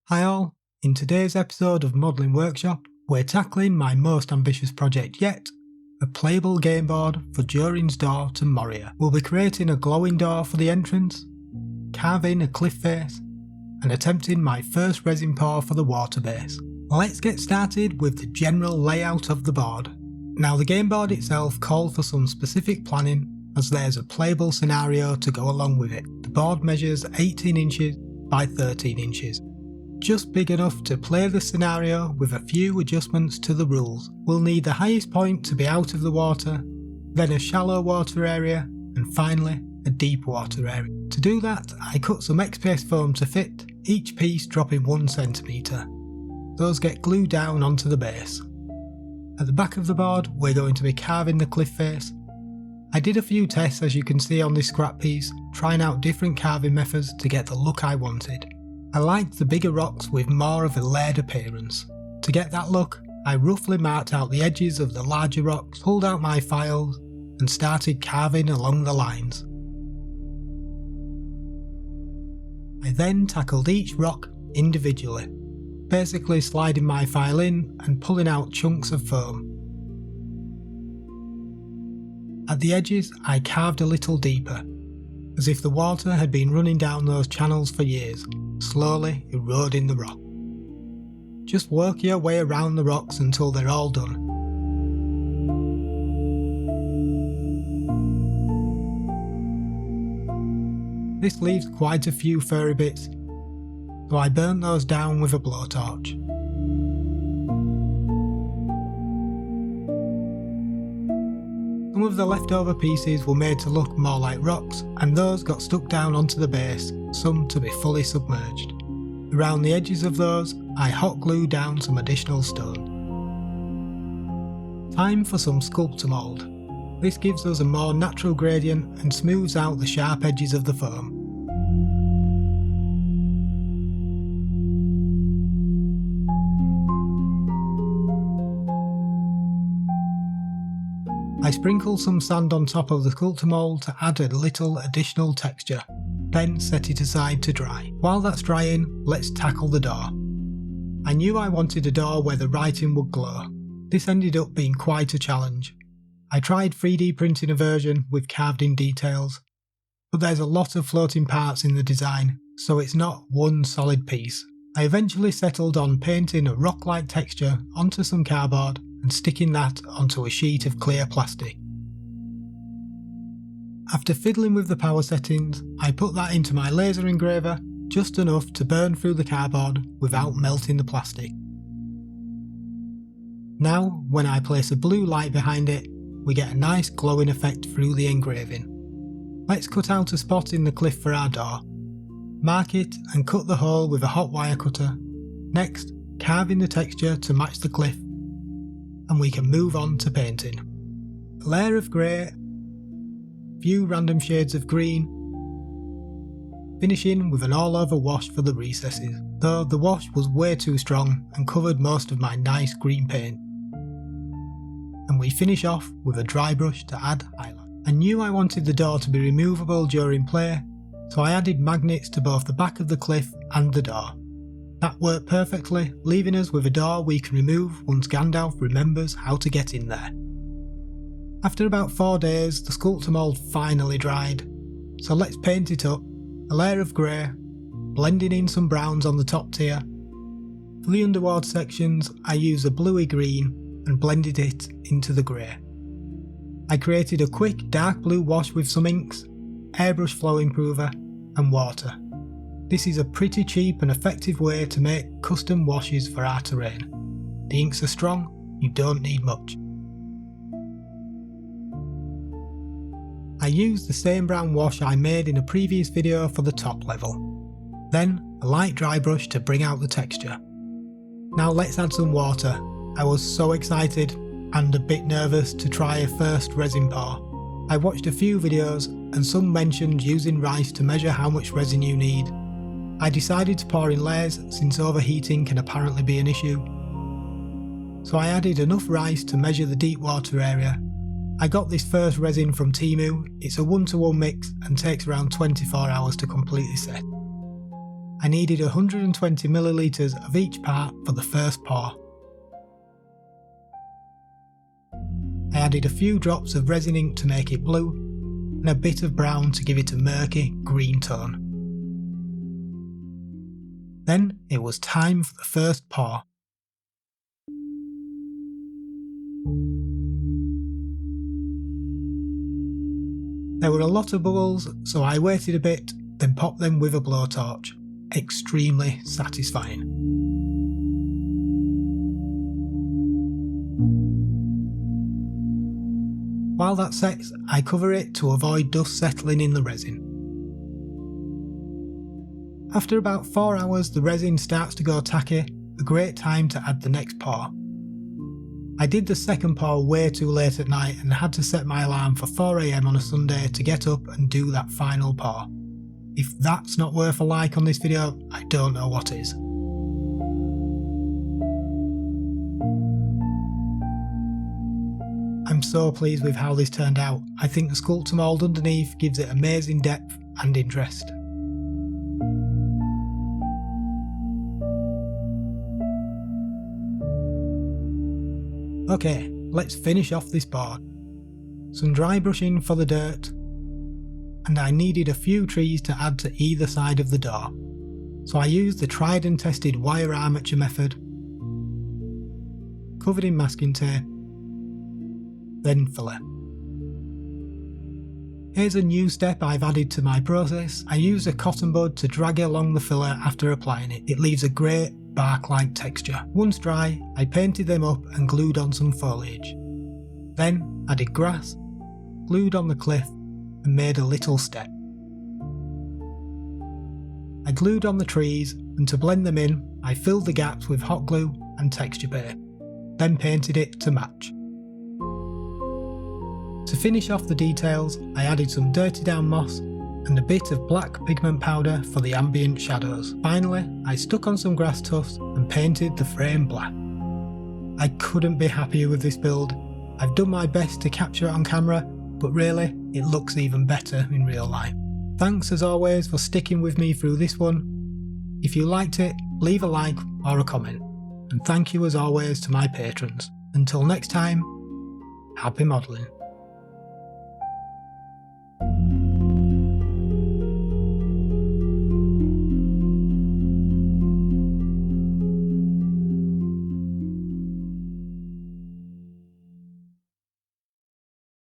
Hi all, in today's episode of Modelling Workshop, we're tackling my most ambitious project yet, a playable game board for Durins' door to Moria. We'll be creating a glowing door for the entrance, carving a cliff face, and attempting my first resin pour for the water base. Let's get started with the general layout of the board. Now the game board itself called for some specific planning as there's a playable scenario to go along with it. The board measures 18 inches by 13 inches. Just big enough to play the scenario with a few adjustments to the rules. We'll need the highest point to be out of the water, then a shallow water area, and finally a deep water area. To do that, I cut some XPS foam to fit, each piece dropping 1 centimetre. Those get glued down onto the base. At the back of the board, we're going to be carving the cliff face. I did a few tests as you can see on this scrap piece, trying out different carving methods to get the look I wanted. I liked the bigger rocks with more of a layered appearance. To get that look, I roughly marked out the edges of the larger rocks, pulled out my files, and started carving along the lines. I then tackled each rock individually, basically sliding my file in and pulling out chunks of foam. At the edges, I carved a little deeper, as if the water had been running down those channels for years, slowly eroding the rock. Just work your way around the rocks until they're all done. This leaves quite a few furry bits, so I burnt those down with a blowtorch. Some of the leftover pieces were made to look more like rocks, and those got stuck down onto the base, some to be fully submerged. Around the edges of those, I hot glued down some additional stone. Time for some sculptor mould. This gives us a more natural gradient and smooths out the sharp edges of the foam. I sprinkle some sand on top of the sculptor mould to add a little additional texture, then set it aside to dry. While that's drying, let's tackle the door. I knew I wanted a door where the writing would glow. This ended up being quite a challenge. I tried 3D printing a version with carved in details, but there's a lot of floating parts in the design, so it's not one solid piece. I eventually settled on painting a rock-like texture onto some cardboard and sticking that onto a sheet of clear plastic. After fiddling with the power settings, I put that into my laser engraver, just enough to burn through the cardboard without melting the plastic. Now, when I place a blue light behind it, we get a nice glowing effect through the engraving. Let's cut out a spot in the cliff for our door. Mark it and cut the hole with a hot wire cutter. Next, carve in the texture to match the cliff, and we can move on to painting. A layer of grey, few random shades of green, finishing with an all-over wash for the recesses, though the wash was way too strong and covered most of my nice green paint. And we finish off with a dry brush to add highlight. I knew I wanted the door to be removable during play, so I added magnets to both the back of the cliff and the door. That worked perfectly, leaving us with a door we can remove once Gandalf remembers how to get in there. After about 4 days, the sculptor mould finally dried, so let's paint it up, a layer of grey, blending in some browns on the top tier. For the underwater sections, I used a bluey green and blended it into the grey. I created a quick dark blue wash with some inks, airbrush flow improver, and water. This is a pretty cheap and effective way to make custom washes for our terrain. The inks are strong, you don't need much. I used the same brown wash I made in a previous video for the top level. Then a light dry brush to bring out the texture. Now let's add some water. I was so excited and a bit nervous to try a first resin pour. I watched a few videos and some mentioned using rice to measure how much resin you need. I decided to pour in layers since overheating can apparently be an issue. So I added enough rice to measure the deep water area. I got this first resin from Temu. It's a 1-to-1 mix and takes around 24 hours to completely set. I needed 120 millilitres of each part for the first pour. I added a few drops of resin ink to make it blue, and a bit of brown to give it a murky green tone. Then it was time for the first pour. There were a lot of bubbles, so I waited a bit, then popped them with a blowtorch. Extremely satisfying. While that sets, I cover it to avoid dust settling in the resin. After about 4 hours, the resin starts to go tacky, a great time to add the next pour. I did the second pour way too late at night and had to set my alarm for 4 AM on a Sunday to get up and do that final pour. If that's not worth a like on this video, I don't know what is. I'm so pleased with how this turned out. I think the sculptor mould underneath gives it amazing depth and interest. Okay, let's finish off this board. Some dry brushing for the dirt, and I needed a few trees to add to either side of the door, so I used the tried and tested wire armature method, covered in masking tape, then filler. Here's a new step I've added to my process. I use a cotton bud to drag it along the filler after applying it. It leaves a great bark-like texture. Once dry, I painted them up and glued on some foliage. Then added grass, glued on the cliff, and made a little step. I glued on the trees, and to blend them in, I filled the gaps with hot glue and texture paste, then painted it to match. To finish off the details, I added some dirty down moss and a bit of black pigment powder for the ambient shadows. Finally, I stuck on some grass tufts and painted the frame black. I couldn't be happier with this build. I've done my best to capture it on camera, but really, it looks even better in real life. Thanks as always for sticking with me through this one. If you liked it, leave a like or a comment. And thank you as always to my patrons. Until next time, happy modelling.